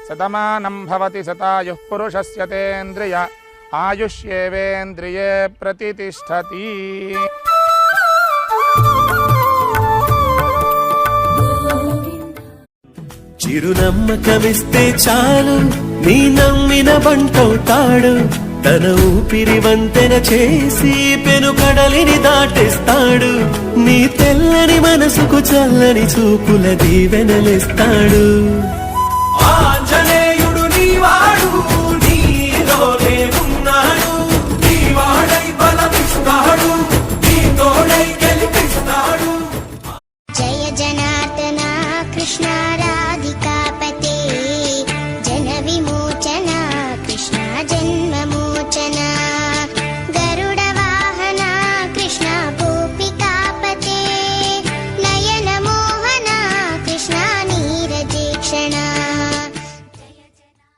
శతమానం భవతి శతాయుః పురుషస్య తేంద్రియ ఆయుష్యేవేంద్రియే ప్రతితిష్ఠతి. చిరునమ్మకమిస్తే చాలు నీ నమ్మిన బంటవుతాడు. తన ఊపిరి వంతెన చేసి పెను కడలిని దాటిస్తాడు. నీ తెల్లని మనసుకు చల్లని చూపుల దీవెనలిస్తాడు. ఆంజనేయుడు నీవాడు, నీలోనే ఉన్నాడు. నీవాడై బలమిస్తాడు, నీ తోడై గెలిపిస్తాడు. జయ జనార్దన కృష్ణ